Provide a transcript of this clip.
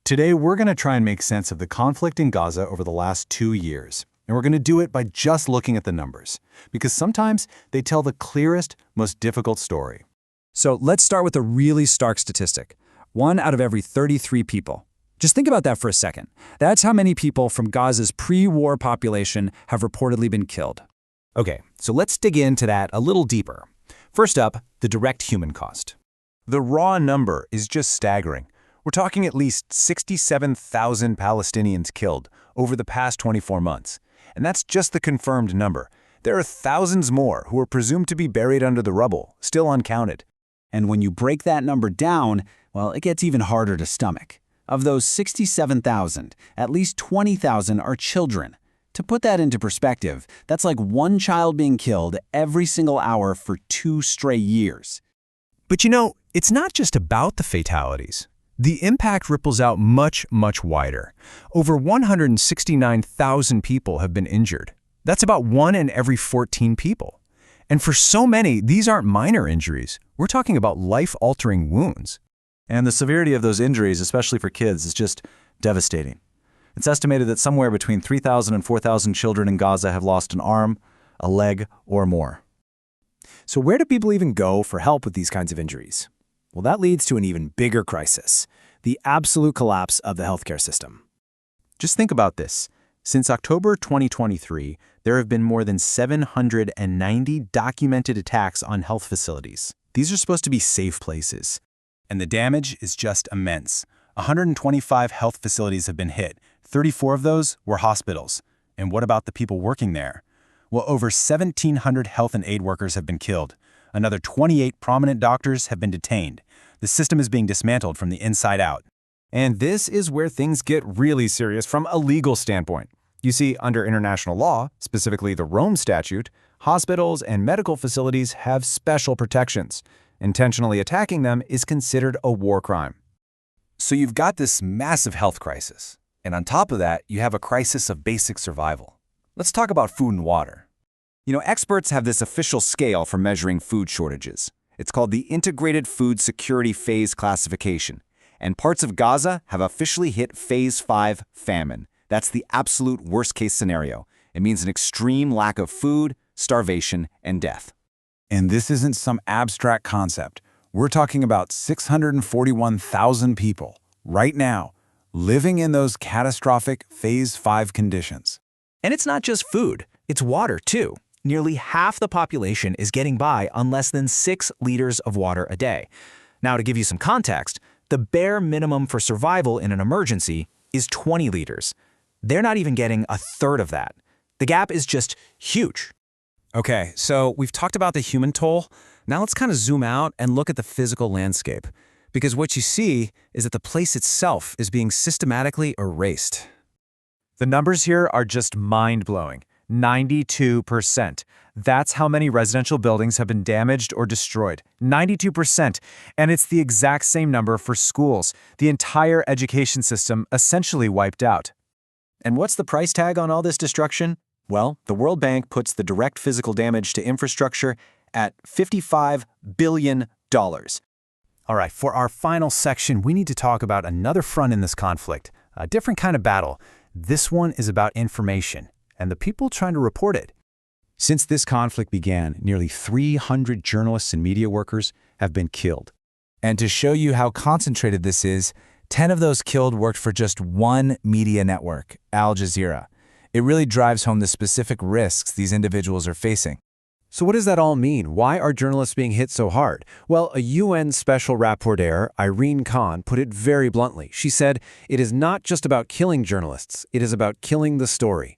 Today, we're going to try and make sense of the conflict in Gaza over the last 2 years. And we're going to do it by just looking at the numbers, because sometimes they tell the clearest, most difficult story. So let's start with a really stark statistic. 1 out of every 33 people. Just think about that for a second. That's how many people from Gaza's pre-war population have reportedly been killed. Okay, so let's dig into that a little deeper. First up, the direct human cost. The raw number is just staggering. We're talking at least 67,000 Palestinians killed over the past 24 months. And that's just the confirmed number. There are thousands more who are presumed to be buried under the rubble, still uncounted. And when you break that number down, well, it gets even harder to stomach. Of those 67,000, at least 20,000 are children. To put that into perspective, that's like 1 child being killed every single hour for 2 straight years. But it's not just about the fatalities. The impact ripples out much, much wider. Over 169,000 people have been injured. That's about 1 in every 14 people. And for so many, these aren't minor injuries. We're talking about life-altering wounds. And the severity of those injuries, especially for kids, is just devastating. It's estimated that somewhere between 3,000 and 4,000 children in Gaza have lost an arm, a leg, or more. So where do people even go for help with these kinds of injuries? Well, that leads to an even bigger crisis, the absolute collapse of the healthcare system. Just think about this. Since October 2023, there have been more than 790 documented attacks on health facilities. These are supposed to be safe places. And the damage is just immense. 125 health facilities have been hit. 34 of those were hospitals. And what about the people working there? Well, over 1,700 health and aid workers have been killed. Another 28 prominent doctors have been detained. The system is being dismantled from the inside out. And this is where things get really serious from a legal standpoint. You see, under international law, specifically the Rome Statute, hospitals and medical facilities have special protections. Intentionally attacking them is considered a war crime. So you've got this massive health crisis. And on top of that, you have a crisis of basic survival. Let's talk about food and water. Experts have this official scale for measuring food shortages. It's called the Integrated Food Security Phase Classification. And parts of Gaza have officially hit Phase 5 famine. That's the absolute worst-case scenario. It means an extreme lack of food, starvation, and death. And this isn't some abstract concept. We're talking about 641,000 people, right now, living in those catastrophic Phase 5 conditions. And it's not just food, it's water too. Nearly half the population is getting by on less than 6 liters of water a day. Now, to give you some context, the bare minimum for survival in an emergency is 20 liters. They're not even getting a third of that. The gap is just huge. Okay, so we've talked about the human toll. Now let's kind of zoom out and look at the physical landscape. Because what you see is that the place itself is being systematically erased. The numbers here are just mind-blowing. 92%. That's how many residential buildings have been damaged or destroyed. 92%. And it's the exact same number for schools. The entire education system essentially wiped out. And what's the price tag on all this destruction? Well, the World Bank puts the direct physical damage to infrastructure at $55 billion. All right, for our final section, we need to talk about another front in this conflict, a different kind of battle. This one is about information and the people trying to report it. Since this conflict began, nearly 300 journalists and media workers have been killed. And to show you how concentrated this is, 10 of those killed worked for just one media network, Al Jazeera. It really drives home the specific risks these individuals are facing. So what does that all mean? Why are journalists being hit so hard? Well, a UN special rapporteur, Irene Khan, put it very bluntly. She said, "It is not just about killing journalists. It is about killing the story."